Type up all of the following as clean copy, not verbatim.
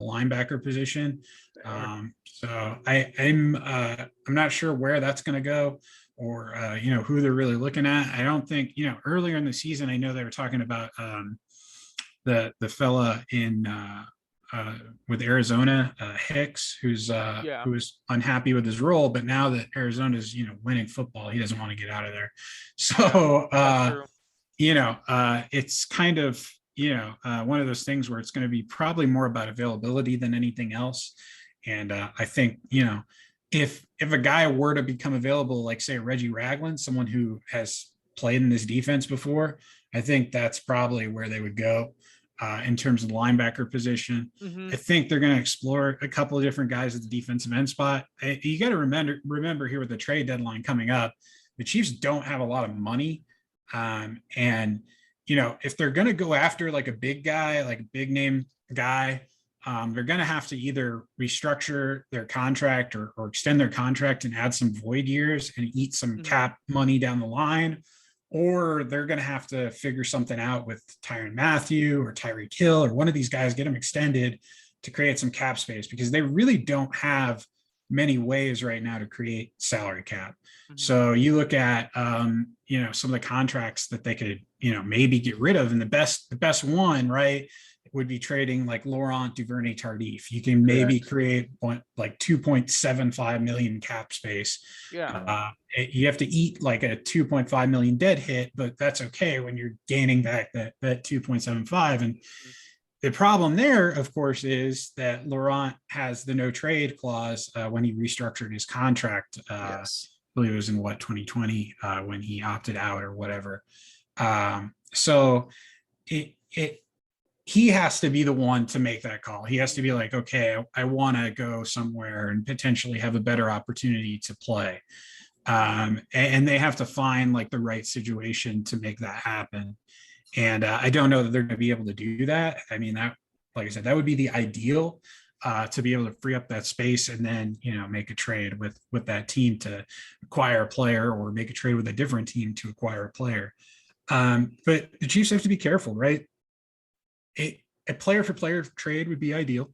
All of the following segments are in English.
linebacker position. So I'm not sure where that's going to go, or who they're really looking at. I don't think, earlier in the season, I know they were talking about the fella in with Arizona, Hicks, Yeah, who was unhappy with his role, but now that Arizona's winning football, he doesn't want to get out of there. yeah, So that's true. it's kind of one of those things where it's going to be probably more about availability than anything else. And I think if a guy were to become available, like say Reggie Ragland, someone who has played in this defense before, I think that's probably where they would go in terms of the linebacker position. Hmm. I think they're going to explore a couple of different guys at the defensive end spot. You got to remember here with the trade deadline coming up, the Chiefs don't have a lot of money. And if they're going to go after like a big guy, like a big name guy, they're going to have to either restructure their contract or extend their contract and add some void years and eat some Hmm. cap money down the line, or they're going to have to figure something out with Tyrann Mathieu or Tyreek Hill or one of these guys, get them extended to create some cap space, because they really don't have many ways right now to create salary cap. Hmm. So you look at some of the contracts that they could maybe get rid of, and the best one, right, would be trading like Laurent Duvernay Tardif. You can maybe create like 2.75 million cap space. Yeah, You have to eat like a 2.5 million dead hit, but that's okay when you're gaining back that 2.75. And the problem there, of course, is that Laurent has the no trade clause when he restructured his contract. I believe it was in 2020 when he opted out or whatever. So he has to be the one to make that call. He has to be like, okay, I want to go somewhere and potentially have a better opportunity to play. And they have to find like the right situation to make that happen. And I don't know that they're going to be able to do that. I mean, that, like I said, that would be the ideal, to be able to free up that space and then, make a trade with that team to acquire a player, or make a trade with a different team to acquire a player. But the Chiefs have to be careful, right? A player for player trade would be ideal,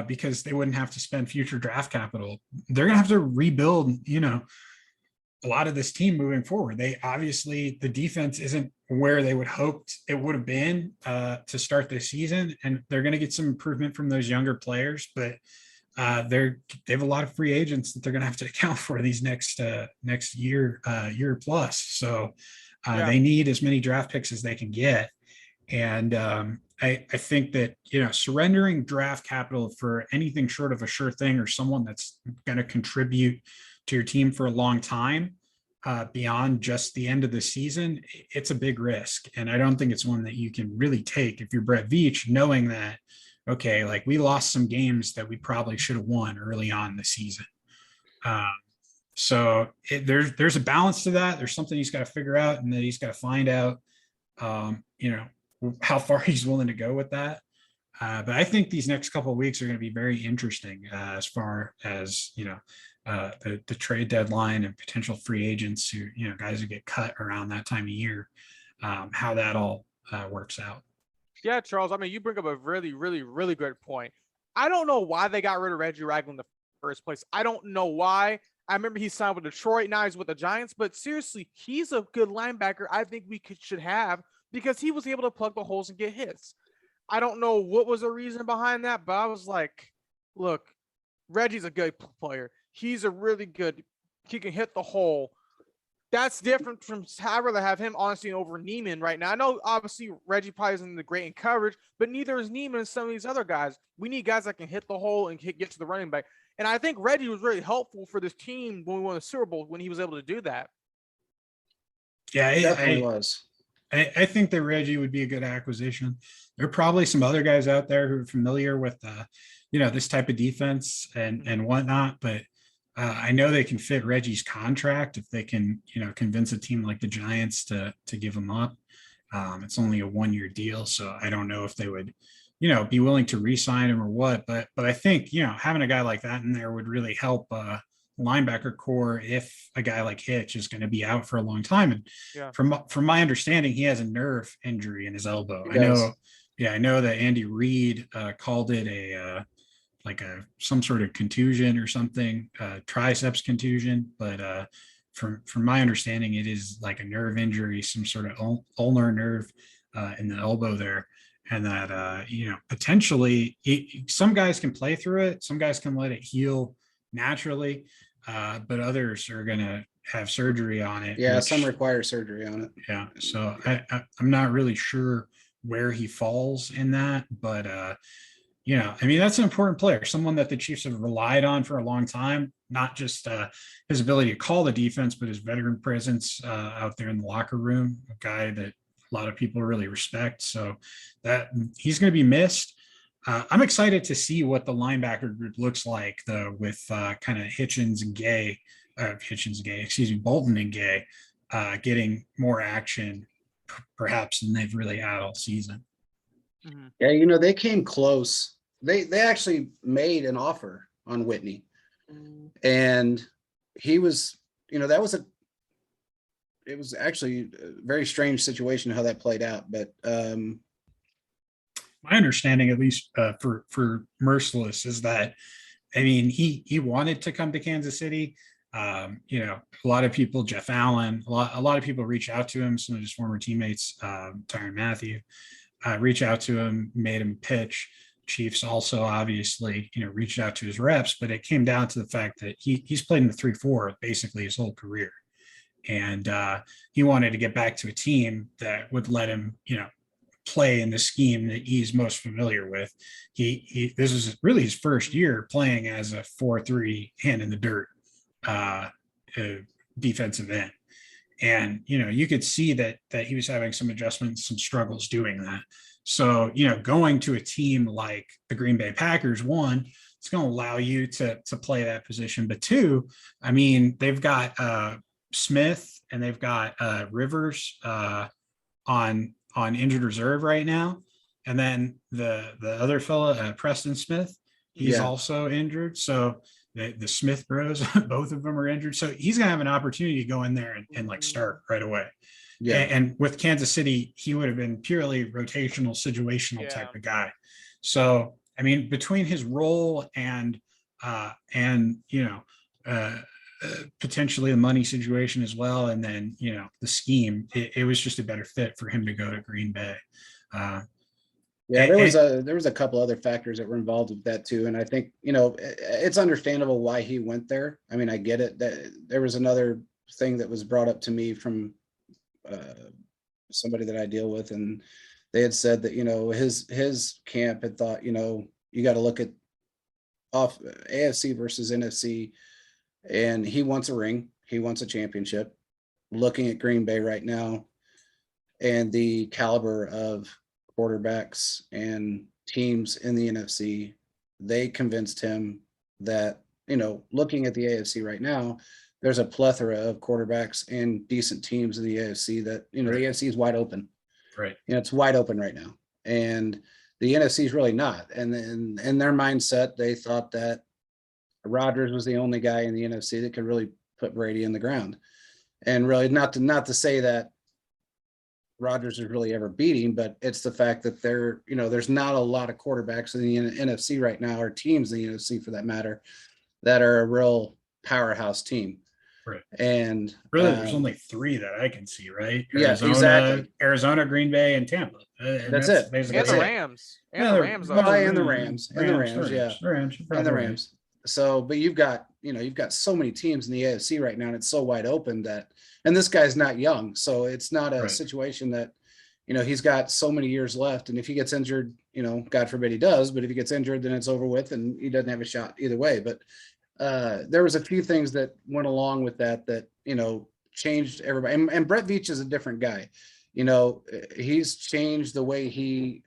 because they wouldn't have to spend future draft capital. They're going to have to rebuild, a lot of this team moving forward. They obviously, the defense isn't where they would hoped it would have been to start this season, and they're going to get some improvement from those younger players, but they have a lot of free agents that they're going to have to account for these next year plus. So yeah, they need as many draft picks as they can get. And I think that surrendering draft capital for anything short of a sure thing, or someone that's going to contribute to your team for a long time, beyond just the end of the season, it's a big risk. And I don't think it's one that you can really take if you're Brett Veach, knowing that, okay, like we lost some games that we probably should have won early on in the season. Um, there's a balance to that. There's something he's got to figure out, and that he's got to find out, how far he's willing to go with that. But I think these next couple of weeks are going to be very interesting, as far as the trade deadline and potential free agents who guys who get cut around that time of year, how that all works out. yeah, Charles. I mean, you bring up a really, really, really good point. I don't know why they got rid of Reggie Ragland in the first place. I don't know why. I remember he signed with Detroit, now he's with the Giants. But seriously, he's a good linebacker. I think should have, because he was able to plug the holes and get hits. I don't know what was the reason behind that, but I was like, look, Reggie's a good player. He's a really good. He can hit the hole. That's different from. I'd rather have him honestly over Neiman right now. I know obviously Reggie probably isn't the great in coverage, but neither is Neiman and some of these other guys. We need guys that can hit the hole and get to the running back. And I think Reggie was really helpful for this team when we won the Super Bowl, when he was able to do that. Yeah, It definitely was. I think that Reggie would be a good acquisition. There are probably some other guys out there who are familiar with, this type of defense and whatnot, but I know they can fit Reggie's contract if they can, convince a team like the Giants to give him up. It's only a 1-year deal, so I don't know if they would, be willing to re-sign him or what. But I think, having a guy like that in there would really help linebacker core if a guy like Hitch is going to be out for a long time. And Yeah. from my understanding, he has a nerve injury in his elbow. He does. Yeah, I know that Andy Reid called it a like a some sort of contusion or something, triceps contusion. But from my understanding, it is like a nerve injury, some sort of ulnar nerve in the elbow there, and that potentially some guys can play through it, some guys can let it heal naturally, but others are going to have surgery on it. Yeah, some require surgery on it. Yeah, so I'm not really sure where he falls in that, but I mean, that's an important player, someone that the Chiefs have relied on for a long time, not just his ability to call the defense, but his veteran presence out there in the locker room, a guy that a lot of people really respect. So that he's going to be missed. I'm excited to see what the linebacker group looks like, though, with kind of Bolton and Gay getting more action, perhaps, than they've really had all season. Mhm. Yeah, they came close. They actually made an offer on Whitney, and he was, it was actually a very strange situation how that played out. But my understanding, at least for Merciless, is that I mean he wanted to come to Kansas City. A lot of people, Jeff Allen, a lot of people reach out to him. Some of his former teammates, Tyrann Mathieu, reach out to him, made him pitch. Chiefs also obviously, reached out to his reps, but it came down to the fact that he's played in the 3-4 basically his whole career. And he wanted to get back to a team that would let him, play in the scheme that he's most familiar with. This is really his first year playing as a 4-3 hand in the dirt defensive end. And, you could see that he was having some adjustments, some struggles doing that. So, going to a team like the Green Bay Packers, one, it's going to allow you to play that position. But two, I mean, they've got Smith and they've got Rivers on injured reserve right now. And then the other fella, Preston Smith, he's also injured. So the Smith bros, both of them are injured. So he's going to have an opportunity to go in there and like start right away. Yeah. And with Kansas City, he would have been purely rotational, situational type of guy. So, I mean, between his role and potentially the money situation as well, and then, the scheme, it was just a better fit for him to go to Green Bay. There was a couple other factors that were involved with that too. And I think, it's understandable why he went there. I mean, I get it. That there was another thing that was brought up to me from somebody that I deal with, and they had said that, his camp had thought, you got to look at off AFC versus NFC, and he wants a ring. He wants a championship. Looking at Green Bay right now and the caliber of quarterbacks and teams in the NFC, they convinced him that, looking at the AFC right now, there's a plethora of quarterbacks and decent teams in the AFC that, the AFC is wide open. Right. It's wide open right now. And the NFC is really not. And in their mindset, they thought that Rodgers was the only guy in the NFC that could really put Brady in the ground. And really not to say that Rodgers is really ever beating, but it's the fact that there's not a lot of quarterbacks in the NFC right now, or teams in the NFC for that matter, that are a real powerhouse team. Right. And really, there's only three that I can see, right? Arizona, exactly. Arizona, Green Bay, and Tampa. That's it. Basically, and the Rams. And the Rams. And the Rams. And the Rams. So, but you've got so many teams in the AFC right now, and it's so wide open that, and this guy's not young, so it's not a situation that, he's got so many years left. And if he gets injured, God forbid he does, but if he gets injured, then it's over with and he doesn't have a shot either way. But there was a few things that went along with that, changed everybody. And Brett Veach is a different guy. He's changed the way he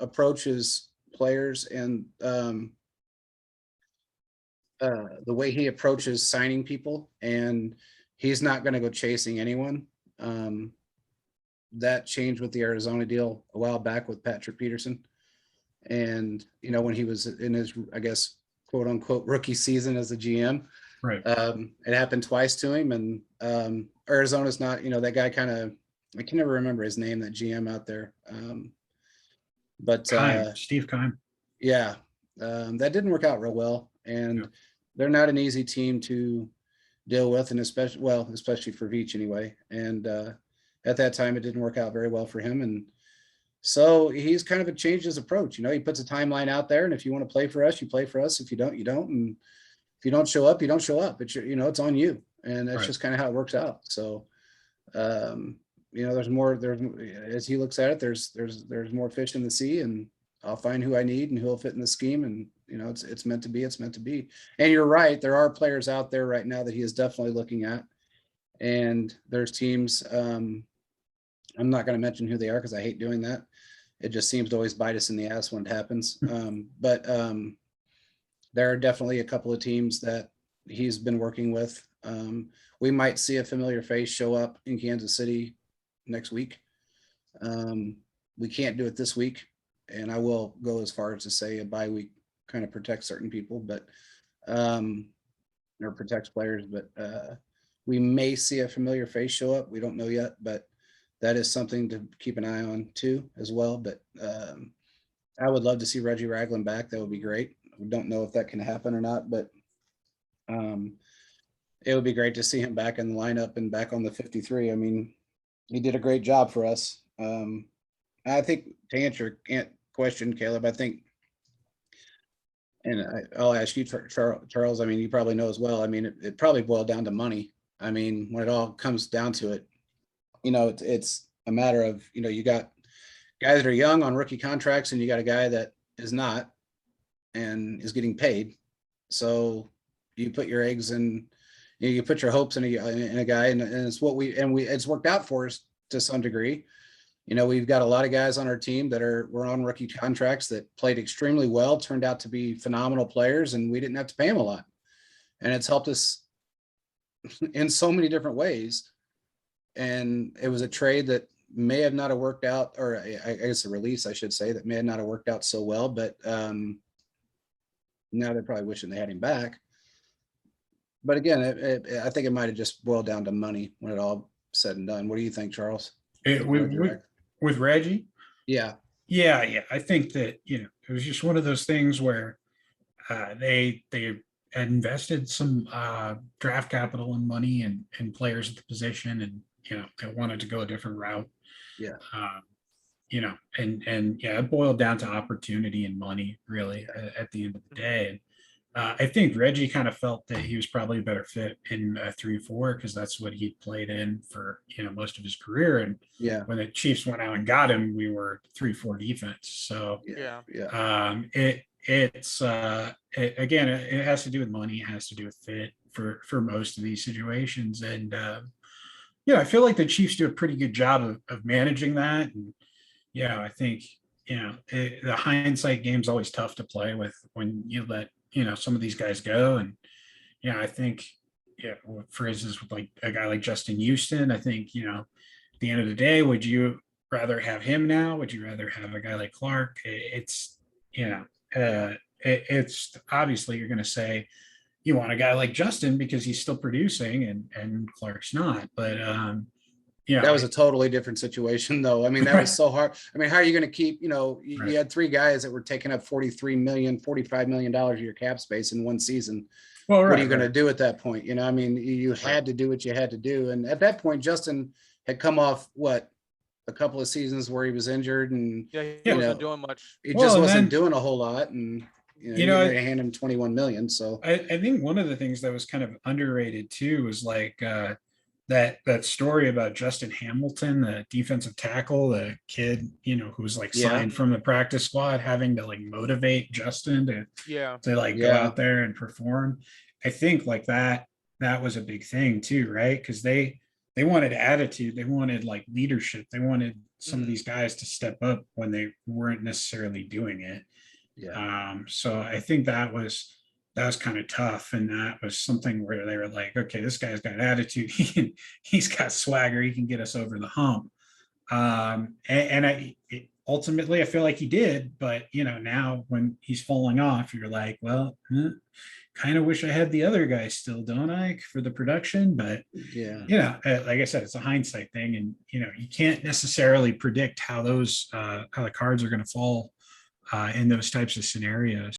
approaches players and the way he approaches signing people, and he's not going to go chasing anyone. That changed with the Arizona deal a while back with Patrick Peterson. And, when he was in his, I guess, quote unquote, rookie season as a GM, right. It happened twice to him. And Arizona's not, that guy kind of, I can never remember his name, that GM out there. But Steve Keim. yeah, that didn't work out real well, and Yeah. they're not an easy team to deal with, and especially for Veach anyway. And at that time, it didn't work out very well for him, and so he's kind of changed his approach. He puts a timeline out there, and if you want to play for us, you play for us. If you don't, you don't. And if you don't show up, you don't show up. It's it's on you, and that's Right. just kind of how it works out. So, there's more. There's as he looks at it, there's more fish in the sea, and I'll find who I need and who will fit in the scheme. And it's meant to be. It's meant to be. And you're right. There are players out there right now that he is definitely looking at, and there's teams. I'm not going to mention who they are because I hate doing that. It just seems to always bite us in the ass when it happens. But there are definitely a couple of teams that he's been working with. We might see a familiar face show up in Kansas City next week. We can't do it this week, and I will go as far as to say a bye week kind of protects certain people, but or protects players. But we may see a familiar face show up. We don't know yet, but that is something to keep an eye on too, as well. But I would love to see Reggie Ragland back. That would be great. We don't know if that can happen or not, but it would be great to see him back in the lineup and back on the 53. I mean, he did a great job for us. I think to answer your question, Caleb, I think, and I'll ask you, Charles, I mean, you probably know as well. I mean, it probably boiled down to money. I mean, when it all comes down to it, it's a matter of, you got guys that are young on rookie contracts, and you got a guy that is not and is getting paid. So you put your eggs in, you put your hopes in a guy, and it's what it's worked out for us to some degree. We've got a lot of guys on our team that were on rookie contracts that played extremely well, turned out to be phenomenal players, and we didn't have to pay them a lot. And it's helped us in so many different ways. And it was a trade that may have not have worked out, or I guess a release, I should say, that may have not have worked out so well, but now they're probably wishing they had him back. But again, I think it might have just boiled down to money when it all said and done. What do you think, Charles? With Reggie? Yeah. I think that, it was just one of those things where they had invested some draft capital and money and players at the position, and they wanted to go a different route. Yeah. It boiled down to opportunity and money, really, at the end of the day. And I think Reggie kind of felt that he was probably a better fit in 3-4 because that's what he played in for most of his career. And when the Chiefs went out and got him, we were 3-4 defense. So again, it has to do with money. It has to do with fit for most of these situations. And I feel like the Chiefs do a pretty good job of managing that. And I think the hindsight game is always tough to play with when you let some of these guys go. And I think for instance, with like a guy like Justin Houston, I think at the end of the day, would you rather have him now? Would you rather have a guy like Clark? It's obviously you're going to say you want a guy like Justin because he's still producing and Clark's not. But that was a totally different situation, though. I mean, that was so hard. I mean, how are you going to keep, you had three guys that were taking up $45 million of your cap space in one season. Well, what are you going to do at that point? I mean, you had to do what you had to do. And at that point, Justin had come off a couple of seasons where he was injured, and he wasn't doing much. He just wasn't doing a whole lot. And you're going to hand him $21 million. So I think one of the things that was kind of underrated too was like that story about Justin Hamilton, the defensive tackle, the kid, who was like signed from the practice squad, having to like motivate Justin to go out there and perform. I think like that was a big thing too, right? Because they wanted attitude, they wanted like leadership, they wanted some of these guys to step up when they weren't necessarily doing it. So I think that was kind of tough, and that was something where they were like, okay, this guy's got attitude, he's got swagger, he can get us over the hump. ultimately, I feel like he did, but now when he's falling off, you're like, well, kind of wish I had the other guy still, don't I, for the production? But Yeah. like I said, it's a hindsight thing, and you can't necessarily predict how the cards are going to fall in those types of scenarios.